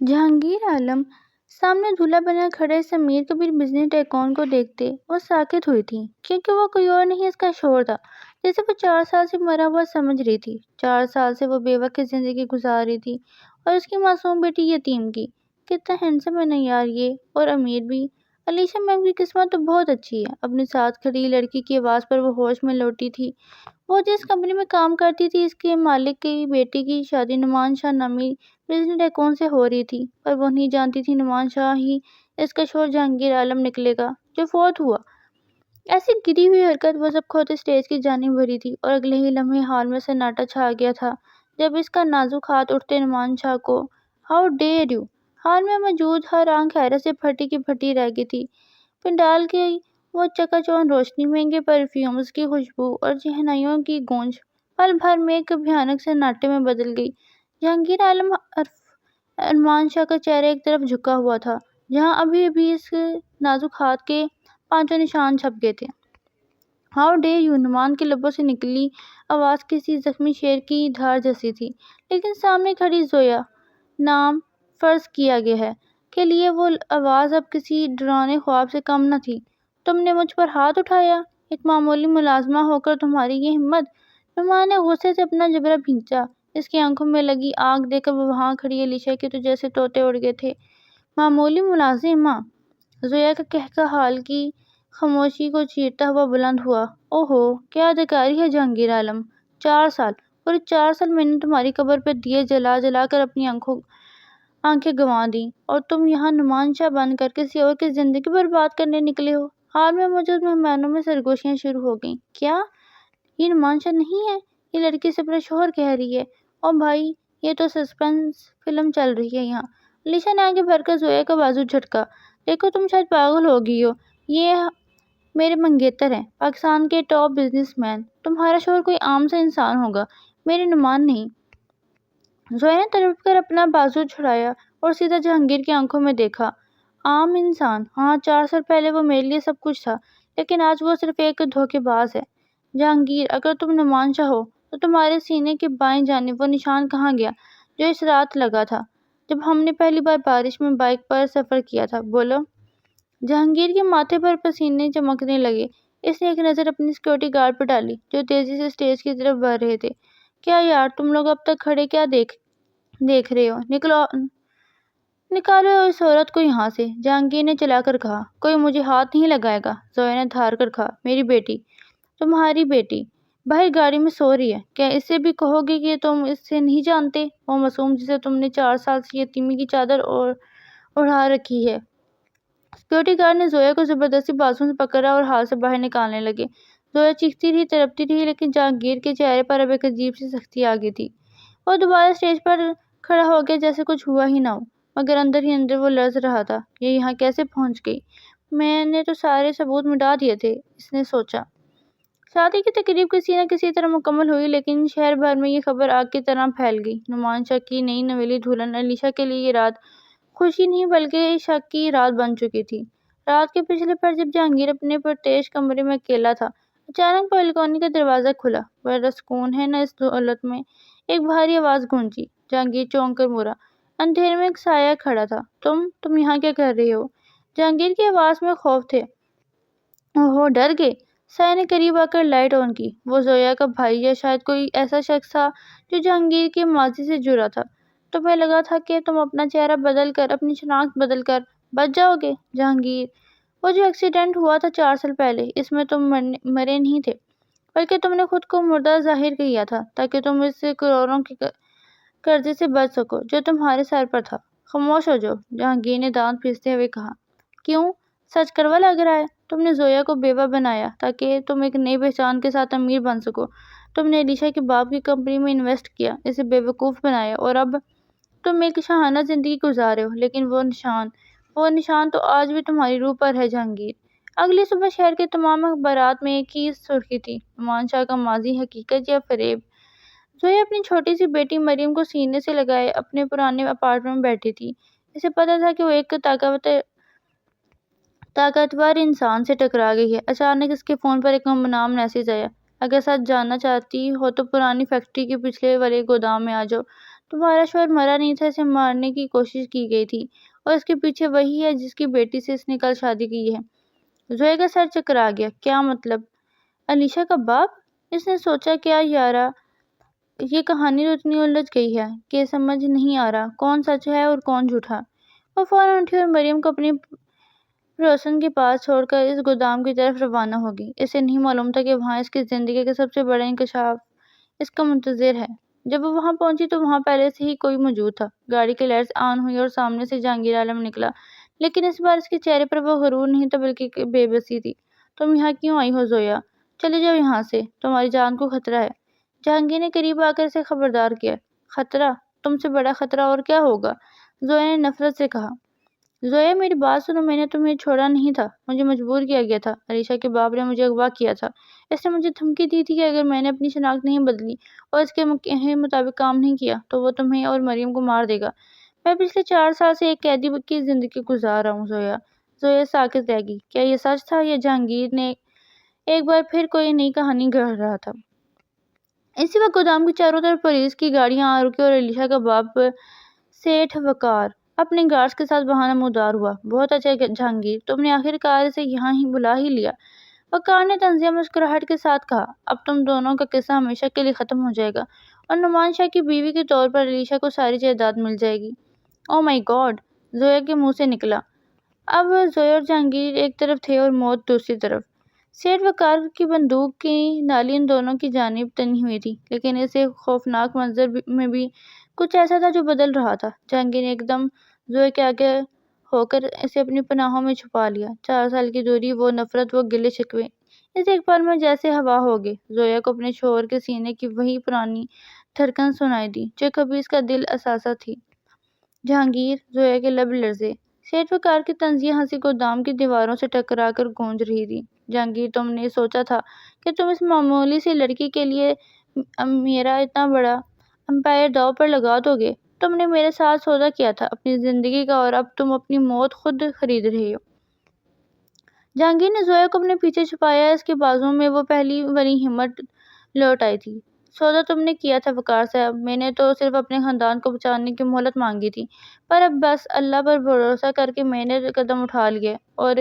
جہانگیر عالم سامنے دھلا بنا کھڑے سمیر کبیر بزنس ٹائکون کو دیکھتے وہ ساکت ہوئی تھی، کیونکہ وہ کوئی اور نہیں اس کا شوہر تھا جسے وہ 4 سال سے مرا ہوا سمجھ رہی تھی۔ 4 سال سے وہ بیوہ کی زندگی گزار رہی تھی اور اس کی معصوم بیٹی یتیم کی۔ کتنا ہینڈسم ہے نا یار یہ، اور امیر بھی۔ علیشا میم کی قسمت تو بہت اچھی ہے، اپنے ساتھ کھڑی لڑکی کی آواز پر وہ ہوش میں لوٹی تھی۔ وہ جس کمپنی میں کام کرتی تھی اس کے مالک کی بیٹی کی شادی نعمان شاہ نامی بزنس ٹائکون سے ہو رہی تھی، پر وہ نہیں جانتی تھی نعمان شاہ ہی اس کا شوہر جہانگیر عالم نکلے گا جو فوت ہوا۔ ایسی گری ہوئی حرکت وہ سب کھوتے اسٹیج کی جانب بڑھی تھی اور اگلے ہی لمحے ہال میں سناٹا چھا گیا تھا جب اس کا نازک ہاتھ اٹھتے نعمان شاہ کو ہاؤ ڈیئر یو۔ ہال میں موجود ہر آنکھ حیرت سے پھٹی کی پھٹی رہ گئی تھی۔ پنڈال کی وہ چکا چوند روشنی، مہنگے پرفیومز کی خوشبو اور شہنائیوں کی گونج پل بھر میں ایک بھیانک سناٹے میں بدل گئی۔ جہانگیر عالم نعمان شاہ کا چہرہ ایک طرف جھکا ہوا تھا جہاں ابھی ابھی اس نازک ہاتھ کے 5 نشان چھپ گئے تھے۔ ہاؤ ڈیئر یو نعمان کے لبوں سے نکلی آواز کسی زخمی شیر کی دھار جیسی تھی، لیکن سامنے کھڑی زویا نام فرض کیا گیا ہے کے لیے وہ آواز اب کسی ڈراؤنے خواب سے کم نہ تھی۔ تم نے مجھ پر ہاتھ اٹھایا، ایک معمولی ملازمہ ہو کر تمہاری یہ ہمت۔ نعمان نے غصے سے اپنا جبڑا بھینچا، اس کی آنکھوں میں لگی آگ دیکھ کر وہ وہاں کھڑی علیشا کے تو جیسے طوطے اڑ گئے تھے۔ معمولی ملازمہ؟ زویا کا قہقہ حال کی خاموشی کو چیرتا ہوا بلند ہوا۔ اوہو، کیا اداکاری ہے جہانگیر عالم! 4 سال، پورے 4 سال میں نے تمہاری قبر پہ دیے جلا جلا کر اپنی آنکھیں گنوا دیں، اور تم یہاں نعمان شاہ بن کر کسی اور کی زندگی برباد کرنے نکلے ہو۔ ہال میں موجود مہمانوں میں سرگوشیاں شروع ہو گئیں۔ کیا یہ نعمان شاہ نہیں ہے؟ یہ لڑکی سے اپنا شوہر کہہ رہی ہے۔ او بھائی، یہ تو سسپنس فلم چل رہی ہے یہاں۔ علیشا نے آگے بڑھ کر زویا کا بازو جھٹکا۔ دیکھو تم شاید پاگل ہو گئی ہو، یہ میرے منگیتر ہیں، پاکستان کے ٹاپ بزنس مین۔ تمہارا شوہر کوئی عام سا انسان ہوگا، میرے نعمان نہیں۔ زویا نے تڑپ کر اپنا بازو چھڑایا اور سیدھا جہانگیر کی آنکھوں میں دیکھا۔ عام انسان؟ ہاں، 4 سال پہلے وہ میرے لیے سب کچھ تھا، لیکن آج وہ صرف ایک دھوکے باز ہے۔ جہانگیر، اگر تم نعمان شاہ ہو تو تمہارے سینے کی بائیں جانب وہ نشان کہاں گیا جو اس رات لگا تھا جب ہم نے پہلی بار بارش میں بائک پر سفر کیا تھا؟ بولو۔ جہانگیر کے ماتھے پر پسینے چمکنے لگے۔ اس نے ایک نظر اپنی سیکورٹی گارڈ پر ڈالی جو تیزی سے اسٹیج کی طرف بڑھ رہے تھے۔ کیا یار تم لوگ اب تک کھڑے کیا دیکھ رہے ہو؟ نکالو اس عورت کو یہاں سے، جہانگیر نے چلا کر کہا۔ کوئی مجھے ہاتھ نہیں لگائے گا، زویا نے دھار کر کہا۔ میری بیٹی؟ تمہاری بیٹی باہر گاڑی میں سو رہی ہے، کیا اسے بھی کہو گے کہ تم اسے نہیں جانتے؟ وہ معصوم جسے تم نے 4 سال سے یتیمی کی چادر اڑا رکھی ہے۔ سیکورٹی گارڈ نے زویا کو زبردستی بازوؤں سے پکڑا اور ہال سے باہر نکالنے لگے۔ زویا چیختی رہی، تڑپتی رہی، لیکن جہانگیر کے چہرے پر اب ایک عجیب سی سختی آ گئی تھی۔ وہ دوبارہ اسٹیج پر کھڑا ہو گیا جیسے کچھ ہوا ہی نہ ہو، مگر اندر ہی اندر وہ لرز رہا تھا۔ یہ یہاں کیسے پہنچ گئی؟ میں نے تو سارے ثبوت مٹا دیے تھے، اس نے سوچا۔ شادی کی تقریب کسی نہ کسی طرح مکمل ہوئی، لیکن شہر بھر میں یہ خبر آگ کی طرح پھیل گئی۔ نعمان شاہ کی نئی نویلی دلہن علیشا کے لیے یہ رات خوشی نہیں بلکہ شک کی رات بن چکی تھی۔ رات کے پچھلے پہر جب جہانگیر اپنے پرتیش کمرے میں اکیلا تھا، اچانک بالکونی کا دروازہ کھلا۔ بڑا سکون ہے نا اس دولت میں، ایک بھاری آواز گونجی۔ جہانگیر چونک کر مڑا۔ اندھیرے میں ایک سایہ کھڑا تھا۔ تم یہاں کیا کر رہے ہو؟ جہانگیر کی آواز میں خوف تھے۔ اوہو، ڈر گئے؟ سایہ نے قریب آ کر لائٹ آن کی۔ وہ زویا کا بھائی یا شاید کوئی ایسا شخص تھا جو جہانگیر کے ماضی سے جڑا تھا۔ تمہیں لگا تھا کہ تم اپنا چہرہ بدل کر، اپنی شناخت بدل کر بچ جاؤ گے؟ جہانگیر، وہ جو ایکسیڈنٹ ہوا تھا 4 سال پہلے، اس میں تم مرے نہیں تھے، بلکہ تم نے خود کو مردہ ظاہر کیا تھا تاکہ تم اس کروڑوں کے قرضے سے بچ سکو جو تمہارے سر پر تھا۔ خاموش ہو جاؤ، جہانگیر نے دانت پیستے ہوئے کہا۔ کیوں؟ سچ کڑوا لگ رہا ہے؟ تم نے زویا کو بیوہ بنایا تاکہ تم ایک نئی پہچان کے ساتھ امیر بن سکو۔ تم نے علیشا کے باپ کی کمپنی میں انویسٹ کیا، اسے بے وقوف بنایا، اور اب تم ایک شاہانہ زندگی گزار رہے ہو، لیکن وہ نشان تو آج بھی تمہاری روح پر ہے۔ جہانگیر، اگلی صبح شہر کے تمام اخبارات میں ایک ہی سرخی تھی، نعمان شاہ کا ماضی حقیقت یا فریب۔ زویا اپنی چھوٹی سی بیٹی مریم کو سینے سے لگائے اپنے پرانے اپارٹمنٹ میں بیٹھی تھی۔ اسے پتہ تھا کہ وہ ایک طاقتور انسان سے ٹکرا گئی ہے۔ اچانک اس کے فون پر ایک گمنام میسج آیا۔ اگر سچ جاننا چاہتی ہو تو پرانی فیکٹری کے پچھلے والے گودام میں آ جاؤ، تمہارا شوہر مرا نہیں تھا، اسے مارنے کی کوشش کی گئی تھی، اور اس کے پیچھے وہی ہے جس کی بیٹی سے اس نے کل شادی کی ہے۔ زویا کا سر چکرا گیا۔ کیا مطلب؟ علیشا کا باپ؟ اس نے سوچا، کیا یارا، یہ کہانی تو اتنی الجھ گئی ہے کہ سمجھ نہیں آ رہا کون سچ ہے اور کون جھوٹا۔ وہ فوراً اٹھی اور مریم کو اپنی پڑوسن کے پاس چھوڑ کر اس گودام کی طرف روانہ ہوگی۔ اسے نہیں معلوم تھا کہ وہاں اس کی زندگی کا سب سے بڑا انکشاف اس کا منتظر ہے۔ جب وہ وہاں پہنچی تو وہاں پہلے سے ہی کوئی موجود تھا۔ گاڑی کی لائٹس آن ہوئی اور سامنے سے جہانگیر عالم نکلا، لیکن اس بار اس کے چہرے پر وہ غرور نہیں تھا بلکہ ایک بے بسی تھی۔ تم یہاں کیوں آئی ہو زویا؟ چلے جاؤ یہاں سے، تمہاری جان کو خطرہ ہے۔ جہانگیر نے قریب آ کر اسے خبردار کیا۔ خطرہ؟ تم سے بڑا خطرہ اور کیا ہوگا؟ زویا نے نفرت سے کہا۔ زویا میری بات سنو، میں نے تمہیں چھوڑا نہیں تھا، مجھے مجبور کیا گیا تھا۔ علیشا کے باپ نے مجھے اغوا کیا تھا۔ اس نے مجھے دھمکی دی تھی کہ اگر میں نے اپنی شناخت نہیں بدلی اور اس کے کہے مطابق کام نہیں کیا تو وہ تمہیں اور مریم کو مار دے گا۔ میں پچھلے 4 سال سے ایک قیدی کی زندگی گزار رہا ہوں زویا۔ زویا ساکت رہ گئی۔ کیا یہ سچ تھا یا جہانگیر نے ایک بار پھر کوئی نئی کہانی گڑھ رہا تھا؟ اسی وقت گودام کے چاروں طرف پولیس کی گاڑیاں آ رکی اور علیشا کا باپ سیٹھ وقار اپنے گارڈز کے ساتھ بہانہ مودار ہوا۔ بہت اچھا جہانگیر، تم نے آخر کار اسے یہاں ہی بلا ہی لیا، وقار نے طنزیہ مسکراہٹ کے ساتھ کہا۔ اب تم دونوں کا قصہ ہمیشہ کے لیے ختم ہو جائے گا اور نعمان شاہ کی بیوی کے طور پر علیشا کو ساری جائیداد مل جائے گی۔ او مائی گاڈ، زویا کے منہ سے نکلا۔ اب زویا اور جہانگیر ایک طرف تھے اور موت دوسری طرف۔ سیٹھ وقار کی بندوق کی نالی ان دونوں کی جانب تنی ہوئی تھی، لیکن اس ایک خوفناک منظر میں بھی کچھ ایسا تھا جو بدل رہا تھا۔ جہانگیر نے ایک دم زویا کے آگے ہو کر اسے اپنی پناہوں میں چھپا لیا۔ 4 سال کی دوری، وہ نفرت، وہ گلے شکوے، اس ایک پل میں جیسے ہوا ہو گئے۔ زویا کو اپنے شوہر کے سینے کی وہی پرانی دھڑکن سنائی دی جو کبھی اس کا دل اثاثہ تھی۔ جہانگیر، زویا کے لب لرزے۔ سیٹھ وقار کی طنزیہ ہنسی گودام کی دیواروں سے ٹکرا کر گونج رہی تھی۔ جہانگیر، تم نے سوچا تھا کہ تم اس معمولی سی لڑکی کے لیے میرا اتنا بڑا امپائر داؤ پر لگا دو گے؟ تم نے میرے ساتھ سودا کیا تھا اپنی زندگی کا اور اب تم اپنی موت خود خرید رہے ہو۔ جہانگیر نے زویا کو اپنے پیچھے چھپایا۔ اس کے بازوؤں میں وہ پہلی والی ہمت لوٹ آئی تھی۔ سودا تم نے کیا تھا وقار صاحب، میں نے تو صرف اپنے خاندان کو بچانے کی مہلت مانگی تھی، پر اب بس اللہ پر بھروسہ کر کے میں نے قدم اٹھا لیے، اور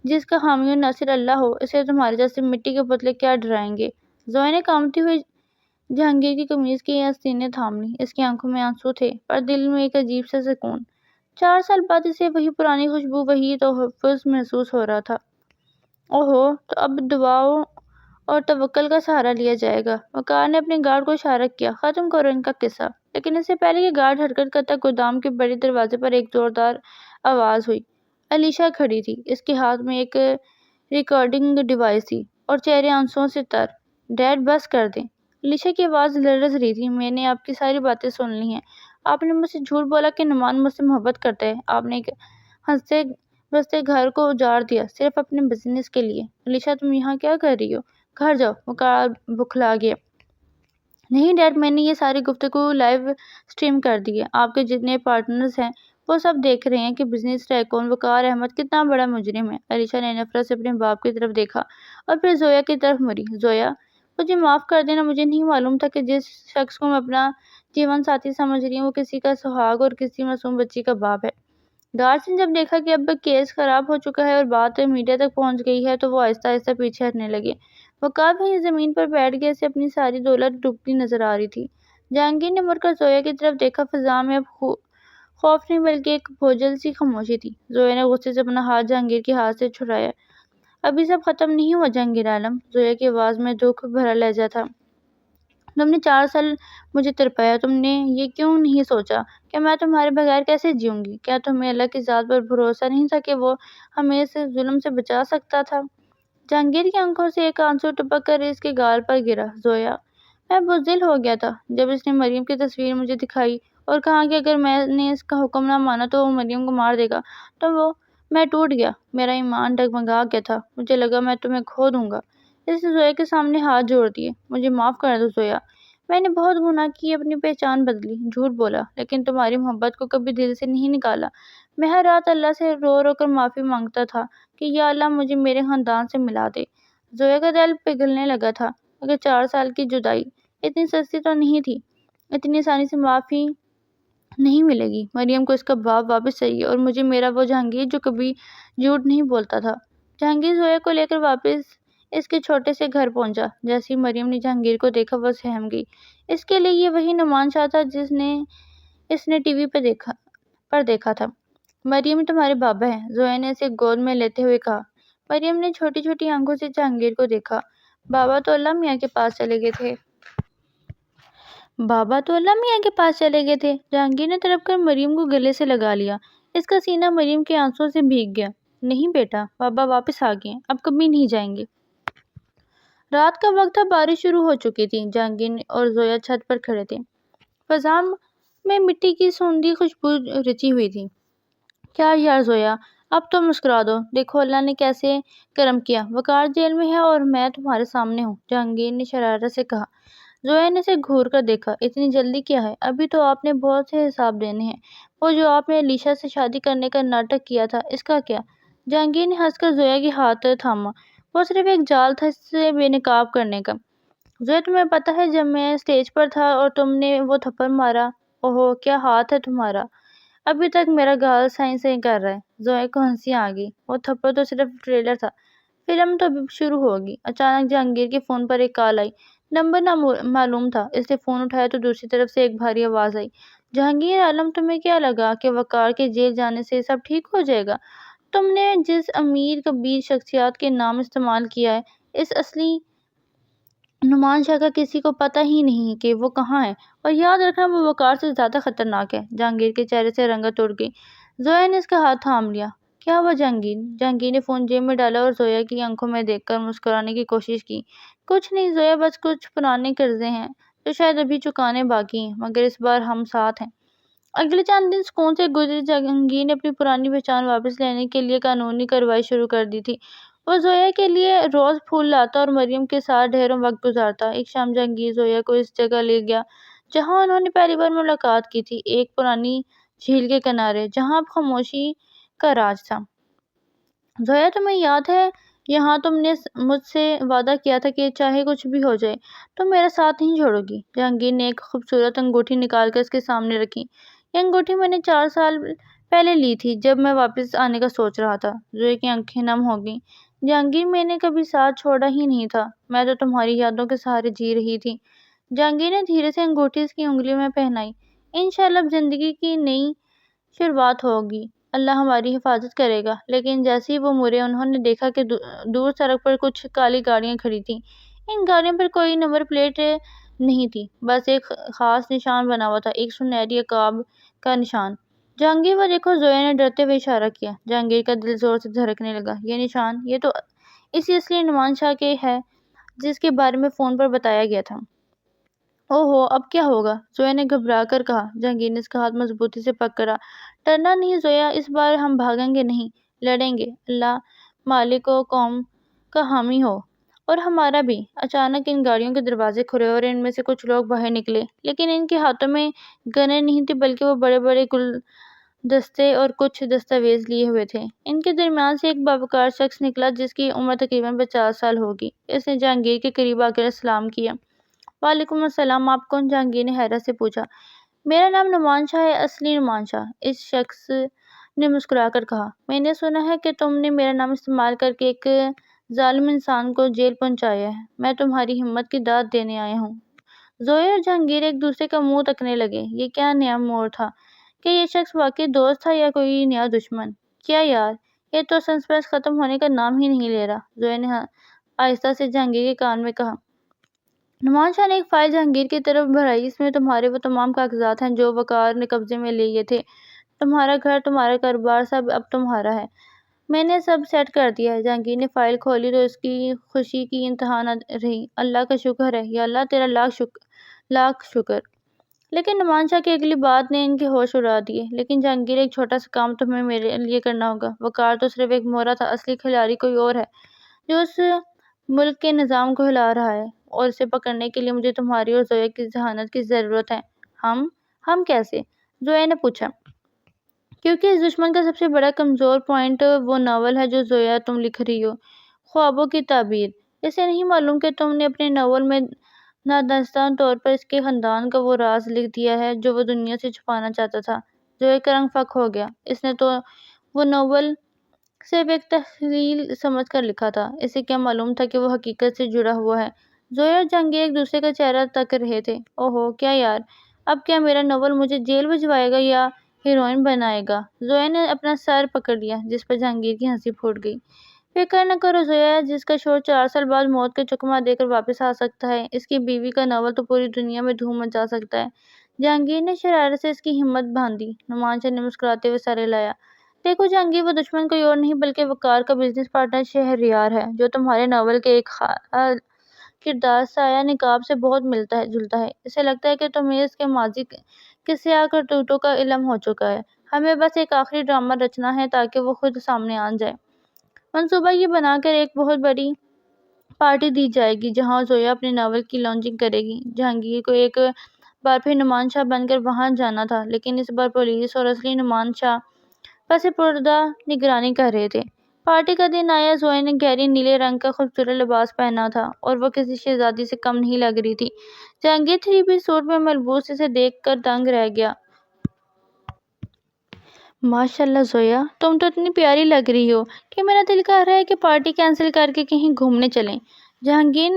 جس کا حامی و ناصر اللہ ہو، اسے تمہارے جیسے مٹی کے پتلے کیا ڈرائیں گے۔ زویا نے کانپتی ہوئی جہانگیر کی قمیض کی آستینیں تھام لیں۔ اس کی آنکھوں میں آنسو تھے پر دل میں ایک عجیب سا سکون۔ 4 سال بعد اسے وہی پرانی خوشبو، وہی تحفظ محسوس ہو رہا تھا۔ اوہو، تو اب دعاؤں اور توکل کا سہارا لیا جائے گا۔ وقار نے اپنے گارڈ کو اشارہ کیا۔ ختم کرو ان کا قصہ۔ لیکن اس سے پہلے کہ گارڈ حرکت کرتا، گودام کے بڑے دروازے پر ایک زوردار آواز ہوئی۔ علیشا کھڑی تھی۔ اس کے ہاتھ میں ایک ریکارڈنگ ڈیوائس تھی اور چہرے آنسوؤں سے تر۔ ڈیڈ، بس کر دیں۔ علیشا کی آواز لرز رہی تھی۔ میں نے آپ کی ساری باتیں سن لی ہیں۔ آپ نے مجھ سے جھوٹ بولا کہ نعمان مجھ سے محبت کرتا ہے۔ آپ نے ایک ہنستے بستے گھر کو اجاڑ دیا صرف اپنے بزنس کے لیے۔ علیشا، تم یہاں کیا کر رہی ہو؟ گھر جاؤ، وقار بکھلا گیا۔ نہیں ڈیڈ، میں نے یہ ساری گفتگو لائیو اسٹریم کر دی ہے۔ آپ کے جتنے پارٹنرز ہیں وہ سب دیکھ رہے ہیں کہ بزنس ٹائکون وقار احمد کتنا بڑا مجرم ہے۔ علیشا نے نفرت سے اپنے باپ کی طرف دیکھا اور پھر زویا کی طرف مڑی۔ زویا، مجھے معاف کر دینا، مجھے نہیں معلوم تھا کہ جس شخص کو میں اپنا جیون ساتھی سمجھ رہی ہوں وہ کسی کا سہاگ اور کسی معصوم بچی کا باپ ہے۔ گارڈز نے جب دیکھا کہ اب کیس خراب ہو چکا ہے اور بات میڈیا تک پہنچ گئی ہے تو وہ آہستہ آہستہ پیچھے ہٹنے لگے۔ وقار وہیں زمین پر بیٹھ گیا، اسے اپنی ساری دولت ڈوبتی نظر آ رہی تھی۔ جہانگیر نے مڑ کر زویا کی طرف دیکھا۔ فضا میں اب خوف نہیں بلکہ ایک بوجھل سی خاموشی تھی۔ زویا نے غصے سے اپنا ہاتھ جہانگیر کے ہاتھ سے چھڑایا۔ ابھی سب ختم نہیں ہوا جہانگیر عالم، زویا کی آواز میں دکھ بھرا لہجہ تھا۔ تم نے 4 سال مجھے تڑپایا، تم نے یہ کیوں نہیں سوچا کہ میں تمہارے بغیر کیسے جیوں گی؟ کیا تمہیں اللہ کی ذات پر بھروسہ نہیں تھا کہ وہ ہمیں اس ظلم سے بچا سکتا تھا؟ جہانگیر کی آنکھوں سے ایک آنسو ٹپک کر اس کے گال پر گرا۔ زویا، میں بزدل ہو گیا تھا جب اس نے مریم کی تصویر مجھے دکھائی اور کہا کہ اگر میں نے اس کا حکم نہ مانا تو وہ مریم کو مار دے گا، تو میں ٹوٹ گیا، میرا ایمان ڈگمگا گیا تھا، مجھے لگا میں تمہیں کھو دوں گا۔ اس نے زویا کے سامنے ہاتھ جوڑ دیے۔ مجھے معاف کر دو زویا، میں نے بہت گناہ کیے، اپنی پہچان بدلی، جھوٹ بولا، لیکن تمہاری محبت کو کبھی دل سے نہیں نکالا۔ میں ہر رات اللہ سے رو رو کر معافی مانگتا تھا کہ یا اللہ مجھے میرے خاندان سے ملا دے۔ زویا کا دل پگھلنے لگا تھا۔ اگر 4 سال کی جدائی اتنی سستی تو نہیں تھی، اتنی آسانی سے معافی نہیں ملے گی۔ مریم کو اس کا باپ واپس چاہیے اور مجھے میرا وہ جہانگیر جو کبھی جھوٹ نہیں بولتا تھا۔ جہانگیر زویا کو لے کر واپس اس کے چھوٹے سے گھر پہنچا۔ جیسے ہی مریم نے جہانگیر کو دیکھا وہ سہم گئی۔ اس کے لیے یہ وہی نعمان شاہ تھا جس نے اس نے ٹی وی پر دیکھا تھا۔ مریم یہ تمہارے بابا ہیں، زویا نے اسے گود میں لیتے ہوئے کہا۔ مریم نے چھوٹی چھوٹی آنکھوں سے جہانگیر کو دیکھا۔ بابا تو اللہ میاں کے پاس چلے گئے تھے۔ بابا تو اللہ میاں کے پاس چلے گئے تھے۔ جہانگیر نے تڑپ کر مریم کو گلے سے لگا لیا۔ اس کا سینہ مریم کے آنسوؤں سے بھیگ گیا۔ نہیں بیٹا، بابا واپس آ گئے، اب کبھی نہیں جائیں گے۔ رات کا وقت تھا، بارش شروع ہو چکی تھی۔ جہانگیر اور زویا چھت پر کھڑے تھے۔ فضا میں مٹی کی سوندھی خوشبو رچی ہوئی تھی۔ کیا یار زویا، اب تو مسکرا دو، دیکھو اللہ نے کیسے کرم کیا، وقار جیل میں ہے اور میں تمہارے سامنے ہوں، جہانگیر نے شرارت سے کہا۔ زویا نے اسے گھور کر دیکھا۔ اتنی جلدی کیا ہے؟ ابھی تو آپ نے بہت سے حساب دینے ہیں۔ وہ جو آپ نے علیشا سے شادی کرنے کا ناٹک کیا تھا، اس کا کیا؟ جہانگیر نے ہنس کر زویا کے ہاتھ تھاما۔ وہ صرف ایک جال تھا اسے بے نقاب کرنے کا۔ زویا، تمہیں پتہ ہے جب میں اسٹیج پر تھا اور تم نے وہ تھپڑ مارا، اوہو کیا ہاتھ ہے تمہارا، ابھی تک میرا گال سائیں سائیں کر رہا ہے۔ زویا کو ہنسی آ گئی۔ وہ تھپڑ تو صرف ٹریلر تھا، فلم تو اب شروع ہوگی۔ اچانک جہانگیر کے فون پر ایک کال آئی۔ نمبر معلوم تھا۔ اس نے فون اٹھایا تو دوسری طرف سے ایک بھاری آواز آئی۔ جہانگیر عالم، تمہیں کیا لگا کہ وقار کے جیل جانے سے سب ٹھیک ہو جائے گا؟ تم نے جس امیر کبیر شخصیات کے نام استعمال کیا ہے، اس اصلی نعمان شاہ کا کسی کو پتہ ہی نہیں کہ وہ کہاں ہے، اور یاد رکھنا وہ وقار سے زیادہ خطرناک ہے۔ جہانگیر کے چہرے سے رنگت اڑ گئی۔ زویا نے اس کا ہاتھ تھام لیا۔ کیا ہوا جہانگیر؟ جہانگیر نے فون جیب میں ڈالا اور زویا کی آنکھوں میں دیکھ کر مسکرانے کی کوشش کی۔ کچھ نہیں زویا، بس کچھ پرانے قرضے ہیں جو شاید ابھی چکانے باقی ہیں، مگر اس بار ہم ساتھ ہیں۔ اگلے چند دن سکون سے گزرے۔ جہانگیر نے اپنی پرانی پہچان واپس لینے کے لیے قانونی کارروائی شروع کر دی تھی۔ وہ زویا کے لیے روز پھول لاتا اور مریم کے ساتھ ڈھیروں وقت گزارتا۔ ایک شام جہانگیر زویا کو اس جگہ لے گیا جہاں انہوں نے پہلی بار ملاقات کی تھی، ایک پرانی جھیل کے کنارے جہاں اب خاموشی کا راج تھا۔ زویا، تمہیں یاد ہے یہاں تم نے مجھ سے وعدہ کیا تھا کہ چاہے کچھ بھی ہو جائے تم میرا ساتھ نہیں چھوڑو گی؟ جہانگیر نے ایک خوبصورت انگوٹھی نکال کر اس کے سامنے رکھی۔ یہ انگوٹھی میں نے 4 سال پہلے لی تھی جب میں واپس آنے کا سوچ رہا تھا۔ زویا کی آنکھیں نم ہو گئیں۔ جہانگیر، میں نے کبھی ساتھ چھوڑا ہی نہیں تھا، میں تو تمہاری یادوں کے سہارے جی رہی تھی۔ جہانگیر نے دھیرے سے انگوٹھی اس کی انگلی میں پہنائی۔ انشاءاللہ اب زندگی کی نئی شروعات ہوگی، اللہ ہماری حفاظت کرے گا۔ لیکن جیسے ہی وہ مڑے، انہوں نے دیکھا کہ دور سڑک پر کچھ کالی گاڑیاں کھڑی تھیں۔ ان گاڑیوں پر کوئی نمبر پلیٹ نہیں تھی، بس ایک خاص نشان بنا ہوا تھا، ایک سنہری عقاب کا نشان۔ جہانگیر، وہ دیکھو، زویا نے ڈرتے ہوئے اشارہ کیا۔ جہانگیر کا دل زور سے دھڑکنے لگا۔ یہ نشان، یہ تو اسی اصلی نعمان شاہ کے ہے جس کے بارے میں فون پر بتایا گیا تھا۔ اوہو، اب کیا ہوگا؟ زویا نے گھبرا کر کہا۔ جہانگیر نے اس کا ہاتھ مضبوطی سے پکڑا۔ ڈرنا نہیں زویا، اس بار ہم بھاگیں گے نہیں، لڑیں گے۔ اللہ مالک و قوم کا حامی ہو، اور ہمارا بھی۔ اچانک ان گاڑیوں کے دروازے کھلے اور ان میں سے کچھ لوگ باہر نکلے، لیکن ان کے ہاتھوں میں گنیں نہیں تھیں، بلکہ وہ بڑے بڑے گلدستے اور کچھ دستاویز لیے ہوئے تھے۔ ان کے درمیان سے ایک باوقار شخص نکلا جس کی عمر تقریباً 50 سال ہوگی۔ اس نے جہانگیر کے قریب آ کر سلام کیا۔ وعلیکم السلام، آپ کون؟ جہانگیر نے حیرت سے پوچھا۔ میرا نام نعمان شاہ ہے، اصلی نعمان شاہ، اس شخص نے مسکرا کر کہا۔ میں نے سنا ہے کہ تم نے میرا نام استعمال کر کے ایک ظالم انسان کو جیل پہنچایا ہے، میں تمہاری ہمت کی داد دینے آیا ہوں۔ زویا اور جہانگیر ایک دوسرے کا منہ تکنے لگے۔ یہ کیا نیا موڑ تھا؟ کیا یہ شخص واقعی دوست تھا یا کوئی نیا دشمن؟ کیا یار، یہ تو سسپنس ختم ہونے کا نام ہی نہیں لے رہا، زویا نے آہستہ سے جہانگیر کے کان میں کہا۔ نعمان شاہ نے ایک فائل جہانگیر کی طرف بڑھائی۔ اس میں تمہارے وہ تمام کاغذات ہیں جو وقار نے قبضے میں لیے تھے، تمہارا گھر، تمہارا کاروبار، سب اب تمہارا ہے، میں نے سب سیٹ کر دیا ہے۔ جہانگیر نے فائل کھولی تو اس کی خوشی کی انتہا نہ رہی۔ اللہ کا شکر ہے، یا اللہ تیرا لاکھ شکر۔ لیکن نعمان شاہ کی اگلی بات نے ان کے ہوش اڑا دیے۔ لیکن جہانگیر، ایک چھوٹا سا کام تمہیں میرے لیے کرنا ہوگا۔ وقار تو صرف ایک مہرہ تھا، اصلی کھلاڑی کوئی اور ہے جو اس ملک کے نظام کو ہلا رہا ہے، اور اسے پکڑنے کے لیے مجھے تمہاری اور زویا کی ذہانت کی ضرورت ہے۔ ہم کیسے؟ زویا نے پوچھا۔ کیونکہ اس دشمن کا سب سے بڑا کمزور پوائنٹ وہ ناول ہے جو زویا تم لکھ رہی ہو، خوابوں کی تعبیر۔ اسے نہیں معلوم کہ تم نے اپنے ناول میں نادانستہ طور پر اس کے خاندان کا وہ راز لکھ دیا ہے جو وہ دنیا سے چھپانا چاہتا تھا۔ زویا کا رنگ فک ہو گیا۔ اس نے تو وہ ناول صرف ایک تخیل سمجھ کر لکھا تھا۔ اسے کیا معلوم تھا کہ وہ حقیقت سے جڑا ہوا ہے۔ زویا اور جہانگیر ایک دوسرے کا چہرہ تک رہے تھے۔ اوہو کیا یار، اب کیا میرا ناول مجھے جیل بھجوائے گا یا ہیروئن بنائے گا؟ زویا نے اپنا سر پکڑ لیا، جس پر جہانگیر کی ہنسی پھوٹ گئی۔ فکر نہ کرو زویا، جس کا شوہر 4 سال بعد موت کا چکمہ دے کر واپس آ سکتا ہے، اس کی بیوی کا ناول تو پوری دنیا میں دھوم مچا سکتا ہے۔ جہانگیر نے شرارت سے اس کی ہمت باندھی۔ نعمان شاہ نے مسکراتے ہوئے سر ہلایا۔ دیکھو جہانگیر، وہ دشمن کوئی اور نہیں بلکہ وقار کا بزنس پارٹنر شہریار ہے، جو تمہارے ناول کے ایک کردار سایہ نقاب سے بہت ملتا جلتا ہے۔ اسے لگتا ہے کہ تمہیں اس کے ماضی کے سیاہ کرتوتوں کا علم ہو چکا ہے۔ ہمیں بس ایک آخری ڈرامہ رچنا ہے تاکہ وہ خود سامنے آ جائے۔ منصوبہ یہ بنا کر ایک بہت بڑی پارٹی دی جائے گی جہاں زویا اپنے ناول کی لانچنگ کرے گی۔ جہانگیر کو ایک بار پھر نعمان شاہ بن کر وہاں جانا تھا، لیکن اس بار پولیس اور اصلی نعمان شاہ پس پردہ نگرانی کر رہے تھے۔ پارٹی کا دن آیا۔ زویا نے گہری نیلے رنگ کا خوبصورت لباس پہنا تھا اور وہ کسی شہزادی سے کم نہیں لگ رہی تھی۔ جہانگیر 3 پیس سوٹ میں ملبوس اسے دیکھ کر دنگ رہ گیا۔ ماشاء اللہ زویا، تم تو اتنی پیاری لگ رہی ہو کہ میرا دل کر رہا ہے کہ پارٹی کینسل کر کے کہیں گھومنے چلیں۔ جہانگیر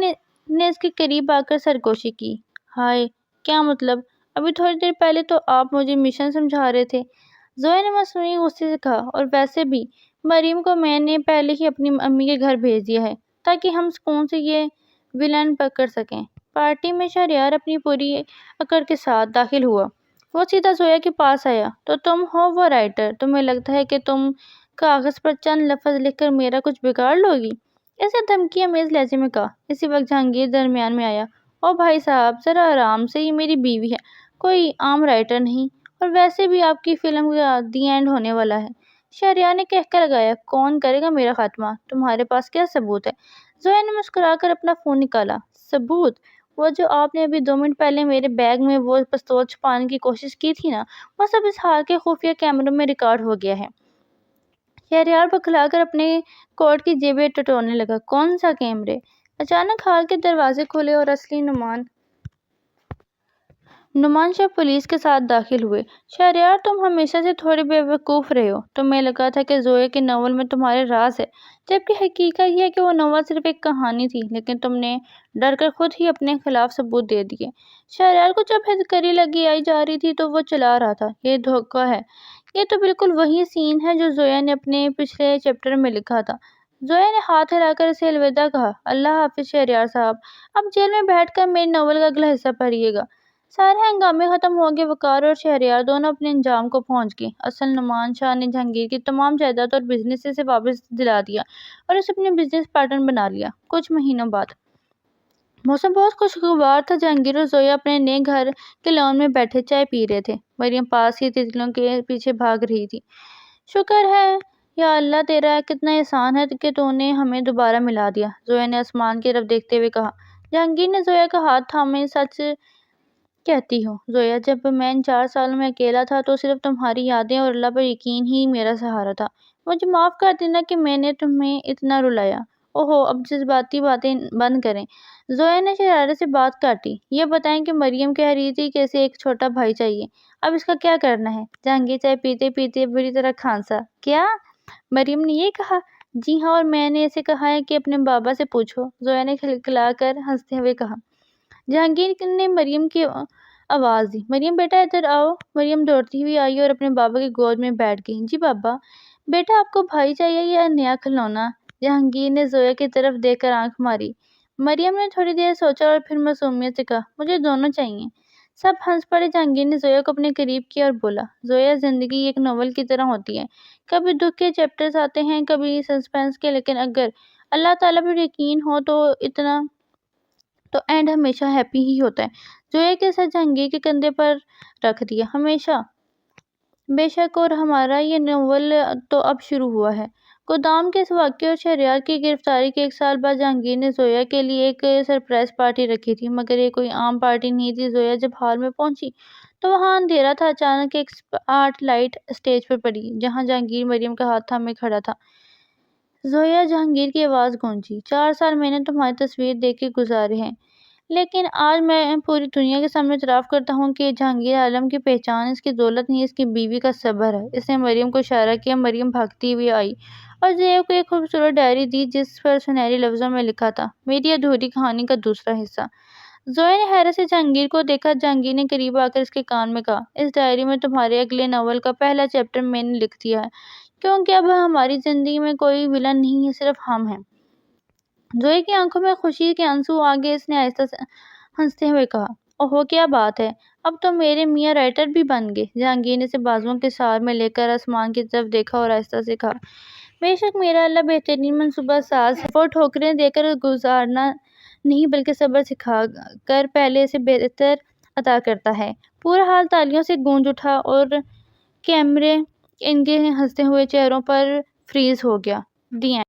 نے اس کے قریب آ کر سرگوشی کی۔ ہائے، کیا مطلب؟ ابھی تھوڑی دیر پہلے تو آپ مجھے مشن سمجھا رہے تھے۔ زویا نے مصنوعی غصے سے کہا، اور ویسے بھی مریم کو میں نے پہلے ہی اپنی امی کے گھر بھیج دیا ہے تاکہ ہم سکون سے یہ ویلن پکڑ سکیں۔ پارٹی میں شہریار اپنی پوری اکڑ کے ساتھ داخل ہوا۔ وہ سیدھا زویا کے پاس آیا۔ تو تم ہو وہ رائٹر، تمہیں لگتا ہے کہ تم کاغذ پر چند لفظ لکھ کر میرا کچھ بگاڑ لو گی؟ اس نے دھمکی آمیز لہجے میں کہا۔ اسی وقت جہانگیر درمیان میں آیا۔ او بھائی صاحب، ذرا آرام سے، یہ میری بیوی ہے، کوئی عام رائٹر نہیں، اور ویسے بھی آپ کی فلم کا دی اینڈ ہونے والا ہے۔ شہریار نے کہکہ لگایا۔ کون کرے گا میرا خاتمہ؟ تمہارے پاس کیا ثبوت ہے؟ زویا نے مسکرا کر اپنا فون نکالا۔ ثبوت؟ وہ جو آپ نے ابھی 2 منٹ پہلے میرے بیگ میں وہ پستول چھپانے کی کوشش کی تھی نا، وہ سب اس حال کے خفیہ کیمروں میں ریکارڈ ہو گیا ہے۔ شہریار بکھلا کر اپنے کوٹ کی جیبیں ٹٹولنے لگا۔ کون سا کیمرے؟ اچانک ہال کے دروازے کھلے اور اصلی نعمان شاہ پولیس کے ساتھ داخل ہوئے۔ شہریار، تم ہمیشہ سے تھوڑے بے وقوف رہے ہو۔ تمہیں لگا تھا کہ زویا کے ناول میں تمہارے راز ہے، جبکہ حقیقت یہ ہے کہ وہ ناول صرف ایک کہانی تھی، لیکن تم نے ڈر کر خود ہی اپنے خلاف ثبوت دے دیے۔ شہریار کو جب ہدکری لگی آئی جا رہی تھی تو وہ چلا رہا تھا، یہ دھوکہ ہے۔ یہ تو بالکل وہی سین ہے جو زویا نے اپنے پچھلے چیپٹر میں لکھا تھا۔ زویا نے ہاتھ ہلا کر اسے الوداع کہا۔ اللہ حافظ شہریار صاحب، اب جیل میں بیٹھ کر میرے ناول کا اگلا حصہ پڑھیے گا۔ سارے ہنگامے ختم ہو گئے۔ وقار اور شہریار دونوں اپنے انجام کو پہنچ گئے۔ اصل نعمان شاہ نے جہانگیر کی تمام جائیداد اور بزنس اسے واپس دلا دیا اور اسے اپنے بزنس پارٹنر بنا لیا۔ کچھ مہینوں بعد موسم بہت خوشگوار تھا۔ جہانگیر اور زویا اپنے نئے گھر کے لان میں بیٹھے چائے پی رہے تھے۔ مریم پاس ہی تتلیوں کے پیچھے بھاگ رہی تھی۔ شکر ہے یا اللہ، تیرا کتنا احسان ہے کہ تو نے ہمیں دوبارہ ملا دیا، زویا نے آسمان کی طرف دیکھتے ہوئے کہا۔ جہانگیر نے زویا کا ہاتھ تھامے، سچ کہتی ہوں زویا، جب میں ان 4 سالوں میں اکیلا تھا تو صرف تمہاری یادیں اور اللہ پر یقین ہی میرا سہارا تھا۔ مجھے معاف کر دینا کہ میں نے تمہیں اتنا رلایا۔ اوہو، اب جذباتی باتیں بند کریں۔ زویا نے شرارت سے بات کاٹی۔ یہ بتائیں کہ مریم کہہ رہی تھی کہ اسے ایک چھوٹا بھائی چاہیے، اب اس کا کیا کرنا ہے؟ جہانگیر چائے پیتے پیتے بری طرح کھانسا۔ کیا؟ مریم نے یہ کہا؟ جی ہاں، اور میں نے اسے کہا ہے کہ اپنے بابا سے پوچھو، زویا نے کھلکھلا کر ہنستے ہوئے کہا۔ جہانگیر نے مریم کی آواز دی۔ مریم بیٹا ادھر آؤ۔ مریم دوڑتی ہوئی آئی اور اپنے بابا کی گود میں بیٹھ گئی۔ جی بابا۔ بیٹا، آپ کو بھائی چاہیے یا نیا کھلونا؟ جہانگیر نے زویا کی طرف دیکھ کر آنکھ ماری۔ مریم نے تھوڑی دیر سوچا اور پھر معصومیت سے کہا، مجھے دونوں چاہیے۔ سب ہنس پڑے۔ جہانگیر نے زویا کو اپنے قریب کیا اور بولا، زویا، زندگی ایک ناول کی طرح ہوتی ہے، کبھی دکھ کے چیپٹرز آتے ہیں، کبھی سسپینس کے، لیکن اگر اللہ تعالیٰ پر یقین ہو تو اینڈ ہمیشہ ہیپی ہی ہوتا ہے۔ زویا کے ساتھ جہانگیر کے کندھے پر رکھ دیا۔ ہمیشہ؟ بے شک، اور ہمارا یہ ناول تو اب شروع ہوا ہے۔ گودام کے اس واقعے اور شہریار کی گرفتاری کے 1 سال بعد جہانگیر نے زویا کے لیے ایک سرپرائز پارٹی رکھی تھی، مگر یہ کوئی عام پارٹی نہیں تھی۔ زویا جب ہال میں پہنچی تو وہاں اندھیرا تھا۔ اچانک ایک اسپاٹ لائٹ اسٹیج پر پڑی جہاں جہانگیر مریم کا ہاتھ تھامے کھڑا تھا۔ زویا، جہانگیر کی آواز گونجی، 4 سال میں نے تمہاری تصویر دیکھ کے گزارے ہیں، لیکن آج میں پوری دنیا کے سامنے اعتراف کرتا ہوں کہ جہانگیر عالم کی پہچان اس کی دولت نہیں، اس کی بیوی کا صبر ہے۔ اس نے مریم کو اشارہ کیا، مریم بھاگتی ہوئی آئی اور زیب کو ایک خوبصورت ڈائری دی جس پر سنہری لفظوں میں لکھا تھا، میری ادھوری کہانی کا دوسرا حصہ۔ زویا نے حیرت سے جہانگیر کو دیکھا۔ جہانگیر نے قریب آ کر اس کے کان میں کہا، اس ڈائری میں تمہارے اگلے ناول کا پہلا چیپٹر میں نے لکھ دیا ہے، کیونکہ اب ہماری زندگی میں کوئی ولن نہیں ہے، صرف ہم ہیں۔ زویا کی آنکھوں میں خوشی کے آنسو آ گئے۔ اس نے آہستہ سے ہنستے ہوئے کہا، اوہو کیا بات ہے، اب تو میرے میاں رائٹر بھی بن گئے۔ جہانگیر نے اسے بازوؤں کے سہار میں لے کر آسمان کی طرف دیکھا اور آہستہ سے کہا، بے شک میرا اللہ بہترین منصوبہ ساز ہے۔ وہ ٹھوکریں دے کر گزارنا نہیں بلکہ صبر سکھا کر پہلے سے بہتر عطا کرتا ہے۔ پورا ہال تالیوں سے گونج اٹھا اور کیمرے ان کے ہنستے ہوئے چہروں پر فریز ہو گیا۔ The end.